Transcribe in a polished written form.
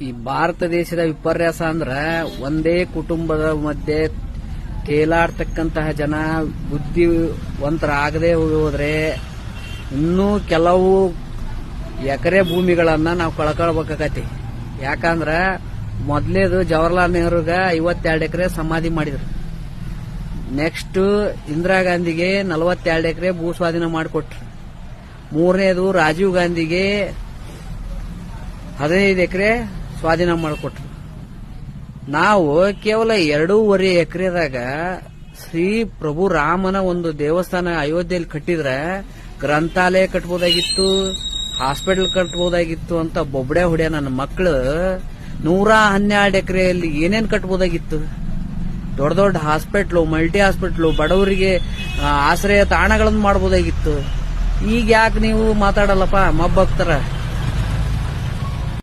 ಈ ಭಾರತ ದೇಶದ ವಿಪರ್ಯಾಸ ಅಂದ್ರ ಒಂದೇ ಕುಟುಂಬದ ಮಧ್ಯೆ ತೇಲಾಡ್ತಕ್ಕಂತಹ ಜನ ಬುದ್ಧಿವಂತರಾಗದೆ ಹೋದ್ರೆ ಇನ್ನೂ ಕೆಲವು ಎಕರೆ ಭೂಮಿಗಳನ್ನ ನಾವು ಕಳ್ಕೊಳ್ಬೇಕಾಗತಿ. ಯಾಕಂದ್ರ ಮೊದಲೇದು ಜವಾಹರ್ಲಾಲ್ ನೆಹರುಗ 52 ಎಕರೆ ಸಮಾಧಿ ಮಾಡಿದ್ರು. ನೆಕ್ಸ್ಟ್ ಇಂದಿರಾ ಗಾಂಧಿಗೆ 42 ಎಕರೆ ಭೂ ಸ್ವಾಧೀನ ಮಾಡಿಕೊಟ್ರು. ಮೂರನೇದು ರಾಜೀವ್ ಗಾಂಧಿಗೆ 15 ಎಕರೆ ಸ್ವಾಧೀನ ಮಾಡಿಕೊಟ್ರು. ನಾವು ಕೇವಲ 2.5 ಎಕರೆದಾಗ ಶ್ರೀ ಪ್ರಭು ರಾಮನ ಒಂದು ದೇವಸ್ಥಾನ ಅಯೋಧ್ಯೆಯಲ್ಲಿ ಕಟ್ಟಿದ್ರೆ ಗ್ರಂಥಾಲಯ ಕಟ್ಬೋದಾಗಿತ್ತು, ಹಾಸ್ಪಿಟಲ್ ಕಟ್ಬೋದಾಗಿತ್ತು ಅಂತ ಬೊಬ್ಬಡೆ ಹೊಡೆಯ ನನ್ನ ಮಕ್ಕಳು 112 ಎಕರೆಯಲ್ಲಿ ಏನೇನ್ ಕಟ್ಬೋದಾಗಿತ್ತು. ದೊಡ್ಡ ದೊಡ್ಡ ಹಾಸ್ಪಿಟ್ಲು, ಮಲ್ಟಿ ಹಾಸ್ಪಿಟ್ಲು, ಬಡವರಿಗೆ ಆಶ್ರಯ ತಾಣಗಳನ್ನು ಮಾಡಬಹುದಾಗಿತ್ತು. ಈಗ ಯಾಕೆ ನೀವು ಮಾತಾಡಲ್ಲಪ್ಪ ಮಬ್ಬಾಗ್ತಾರ?